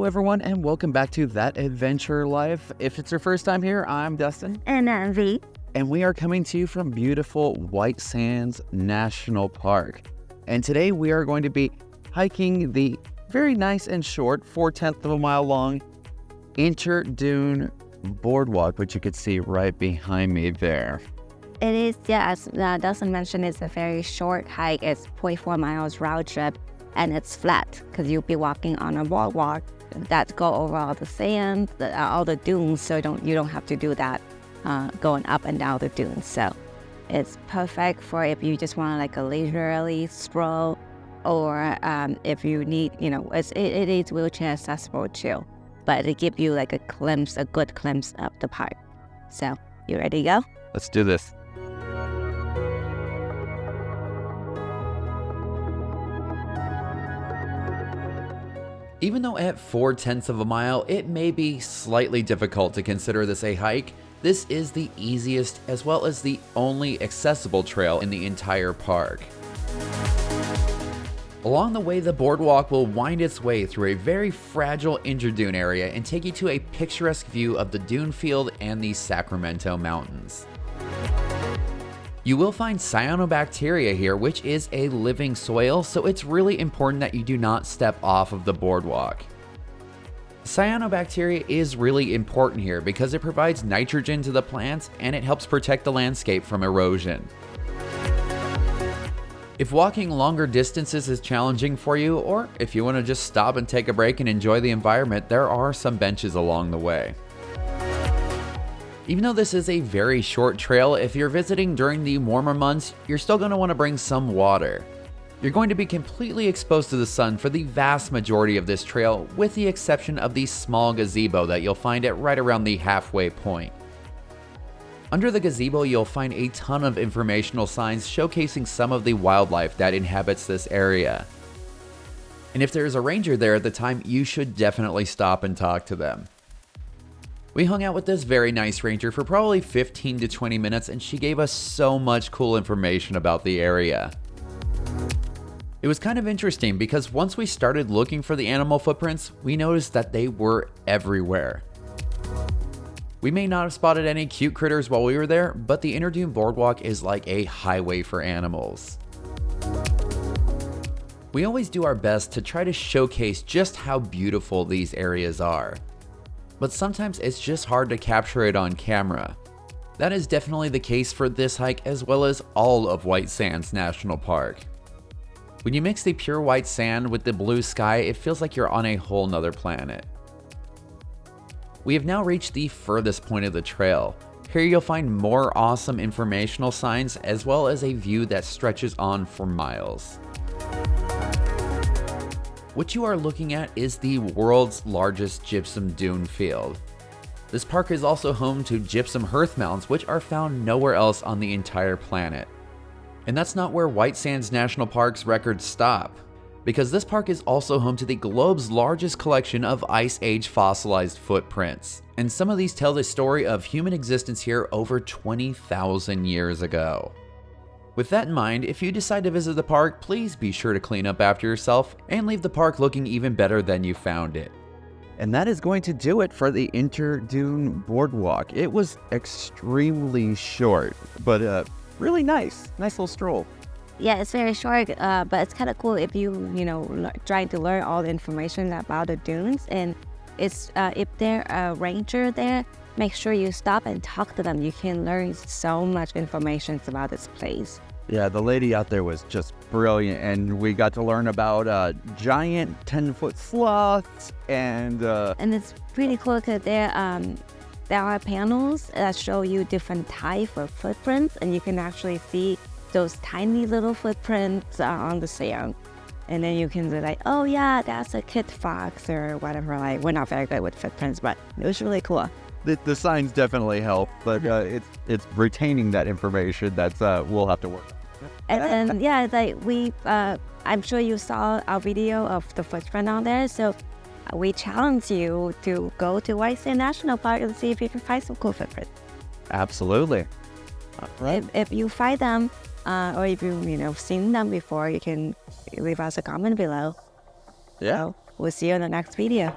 Hello everyone and welcome back to That Adventure Life. If it's your first time here, I'm Dustin. And I'm V. And we are coming to you from beautiful White Sands National Park. And today we are going to be hiking the very nice and short, 4/10 of a mile long Interdune Boardwalk, which you could see right behind me there. It is, yeah, as Dustin mentioned, it's a very short hike. It's 0.4 miles round trip, and it's flat because you'll be walking on a boardwalk that go over all the sand, all the dunes, so you don't have to do that going up and down the dunes. So it's perfect for if you just want like a leisurely stroll, or if you need, it is wheelchair accessible too, but it gives you like a good glimpse of the park. So you ready to go? Let's do this. Even though at 4/10 of a mile, it may be slightly difficult to consider this a hike, this is the easiest as well as the only accessible trail in the entire park. Along the way, the boardwalk will wind its way through a very fragile interdune area and take you to a picturesque view of the dune field and the Sacramento mountains. You will find cyanobacteria here, which is a living soil, so it's really important that you do not step off of the boardwalk. Cyanobacteria is really important here because it provides nitrogen to the plants and it helps protect the landscape from erosion. If walking longer distances is challenging for you, or if you want to just stop and take a break and enjoy the environment, there are some benches along the way. Even though this is a very short trail, if you're visiting during the warmer months, you're still going to want to bring some water. You're going to be completely exposed to the sun for the vast majority of this trail, with the exception of the small gazebo that you'll find at right around the halfway point. Under the gazebo, you'll find a ton of informational signs showcasing some of the wildlife that inhabits this area. And if there's a ranger there at the time, you should definitely stop and talk to them. We hung out with this very nice ranger for probably 15 to 20 minutes, and she gave us so much cool information about the area. It was kind of interesting because once we started looking for the animal footprints, we noticed that they were everywhere. We may not have spotted any cute critters while we were there, but the Interdune Boardwalk is like a highway for animals. We always do our best to try to showcase just how beautiful these areas are. But sometimes it's just hard to capture it on camera. That is definitely the case for this hike as well as all of White Sands National Park. When you mix the pure white sand with the blue sky, it feels like you're on a whole nother planet. We have now reached the furthest point of the trail. Here you'll find more awesome informational signs as well as a view that stretches on for miles. What you are looking at is the world's largest gypsum dune field. This park is also home to gypsum hearth mounds, which are found nowhere else on the entire planet. And that's not where White Sands National Park's records stop, because this park is also home to the globe's largest collection of Ice Age fossilized footprints. And some of these tell the story of human existence here over 20,000 years ago. With that in mind, if you decide to visit the park, please be sure to clean up after yourself and leave the park looking even better than you found it. And that is going to do it for the Interdune Boardwalk. It was extremely short, but really nice. Nice little stroll. Yeah, it's very short, but it's kind of cool if you, trying to learn all the information about the dunes. And it's if there's a ranger there, make sure you stop and talk to them. You can learn so much information about this place. Yeah, the lady out there was just brilliant, and we got to learn about giant 10-foot sloths and it's pretty cool because there are panels that show you different types of footprints, and you can actually see those tiny little footprints on the sand. And then you can be like, oh yeah, that's a kit fox or whatever. Like, we're not very good with footprints, but it was really cool. The signs definitely help, but it's retaining that information that's we'll have to work on. And yeah, like I'm sure you saw our video of the footprint on there. So we challenge you to go to White Sands National Park and see if you can find some cool footprints. Absolutely. Right. If you find them, or if you've seen them before, you can leave us a comment below. Yeah. So we'll see you in the next video.